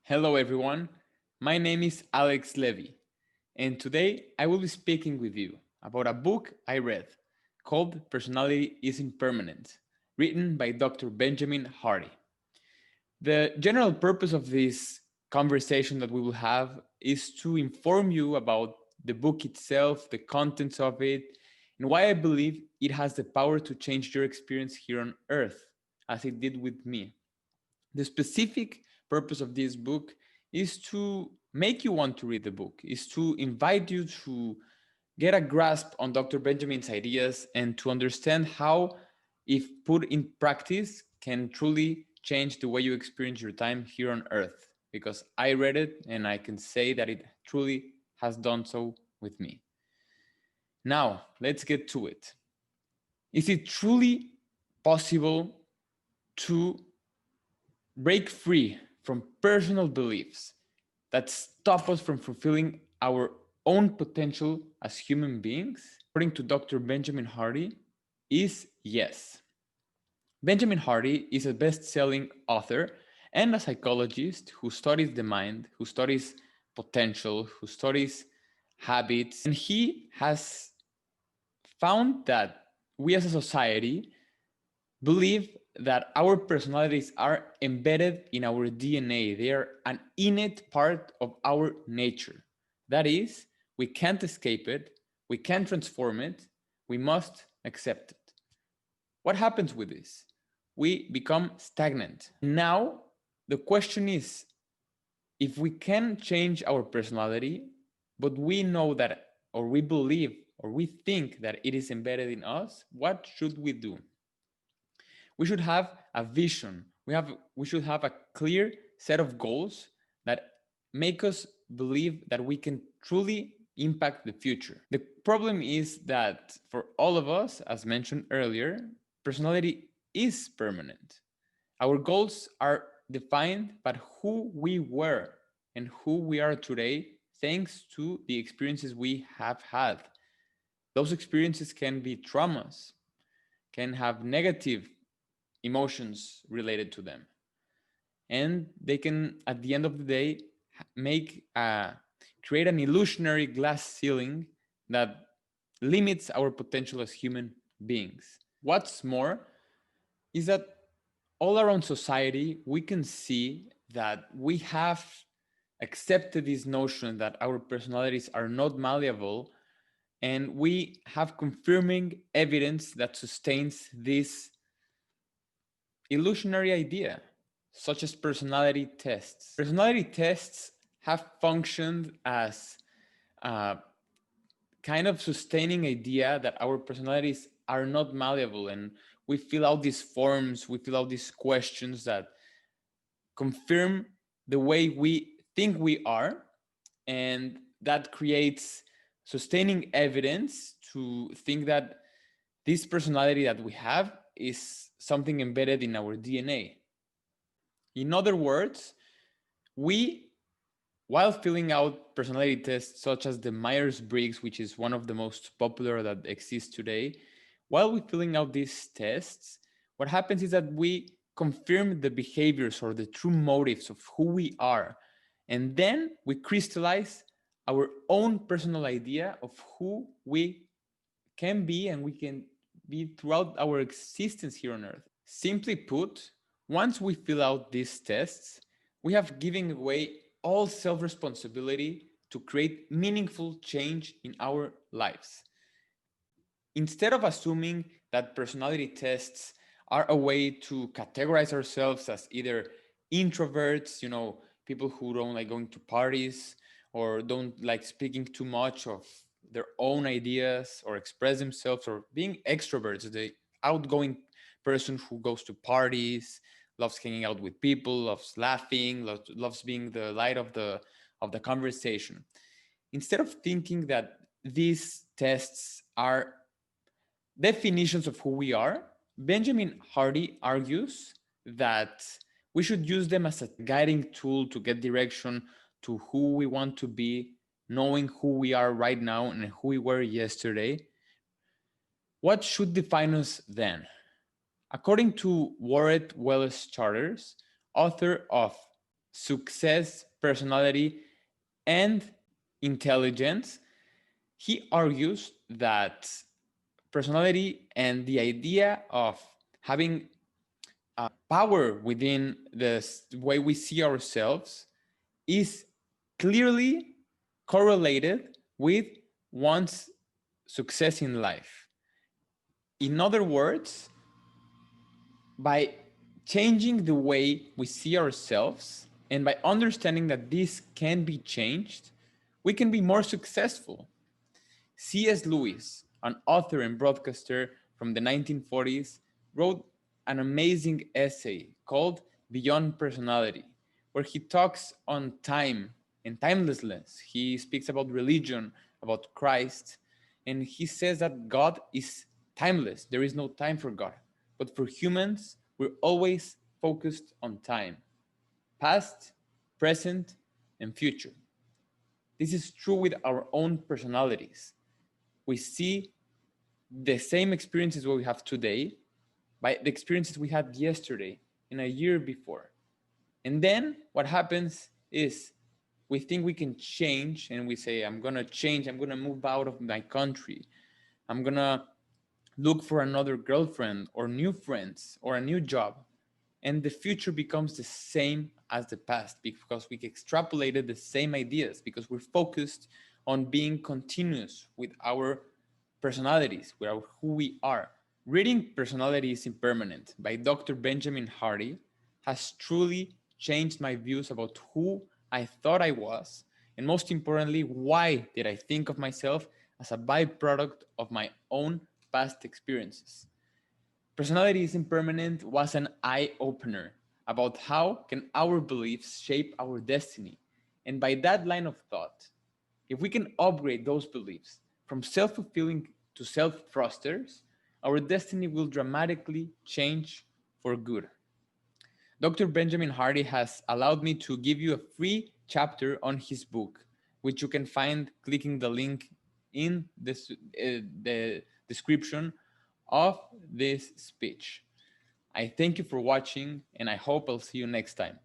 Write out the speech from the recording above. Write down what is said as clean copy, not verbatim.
Hello, everyone. My name is Alex Levy, and today I will be speaking with you about a book I read called Personality Isn't Permanent, written by Dr. Benjamin Hardy. The general purpose of this conversation that we will have is to inform you about the book itself, the contents of it, and why I believe it has the power to change your experience here on Earth, as it did with me. The specific purpose of this book is to make you want to read the book, is to invite you to get a grasp on Dr. Benjamin's ideas and to understand how, if put in practice, can truly change the way you experience your time here on Earth. Because I read it and I can say that it truly has done so with me. Now, let's get to it. Is it truly possible to break free from personal beliefs that stop us from fulfilling our own potential as human beings? According to Dr. Benjamin Hardy, is yes. Benjamin Hardy is a best-selling author and a psychologist who studies the mind, who studies potential, who studies habits, and he has found that we as a society believe that our personalities are embedded in our DNA. They are an innate part of our nature. That is, we can't escape it, we can't transform it, we must accept it. What happens with this? We become stagnant. Now, the question is, if we can change our personality, but we know that, or we believe, or we think that it is embedded in us, what should we do? We should have a vision. We should have a clear set of goals that make us believe that we can truly impact the future. The problem is that for all of us, as mentioned earlier, personality is permanent. Our goals are defined by who we were and who we are today, thanks to the experiences we have had. Those experiences can be traumas, can have negative emotions related to them, and they can, at the end of the day, make create an illusionary glass ceiling that limits our potential as human beings. What's more is that all around society we can see that we have accepted this notion that our personalities are not malleable, and we have confirming evidence that sustains this illusionary idea, such as personality tests. Personality tests have functioned as a kind of sustaining idea that our personalities are not malleable, and we fill out these forms, we fill out these questions that confirm the way we think we are, and that creates sustaining evidence to think that this personality that we have is something embedded in our DNA. In other words, we, while filling out personality tests such as the Myers-Briggs, which is one of the most popular that exists today, while we're filling out these tests, what happens is that we confirm the behaviors or the true motives of who we are. And then we crystallize our own personal idea of who we can be and we can be throughout our existence here on Earth. Simply put, once we fill out these tests, we have given away all self-responsibility to create meaningful change in our lives. Instead of assuming that personality tests are a way to categorize ourselves as either introverts, people who don't like going to parties or don't like speaking too much of their own ideas or express themselves, or being extroverts, the outgoing person who goes to parties, loves hanging out with people, loves laughing, loves being the light of the conversation. Instead of thinking that these tests are definitions of who we are, Benjamin Hardy argues that we should use them as a guiding tool to get direction to who we want to be, knowing who we are right now and who we were yesterday. What should define us then? According to Warren Wallace Charters, author of success, personality, and intelligence, he argues that personality and the idea of having power within the way we see ourselves is clearly correlated with one's success in life. In other words, by changing the way we see ourselves and by understanding that this can be changed, we can be more successful. C.S. Lewis, an author and broadcaster from the 1940s, wrote an amazing essay called Beyond Personality, where he talks on time and timelessness. He speaks about religion, about Christ, and he says that God is timeless. There is no time for God. But for humans, we're always focused on time, past, present, and future. This is true with our own personalities. We see the same experiences we have today by the experiences we had yesterday and a year before. And then what happens is we think we can change and we say, I'm going to change. I'm going to move out of my country. I'm going to look for another girlfriend or new friends or a new job. And the future becomes the same as the past because we extrapolated the same ideas, because we're focused on being continuous with our personalities, with who we are. Reading Personality is Impermanent by Dr. Benjamin Hardy has truly changed my views about who I thought I was, and most importantly, why did I think of myself as a byproduct of my own past experiences. Personality is Impermanent was an eye-opener about how can our beliefs shape our destiny. And by that line of thought, if we can upgrade those beliefs from self-fulfilling to self-thrusters, our destiny will dramatically change for good. Dr. Benjamin Hardy has allowed me to give you a free chapter on his book, which you can find clicking the link in the description of this speech. I thank you for watching, and I hope I'll see you next time.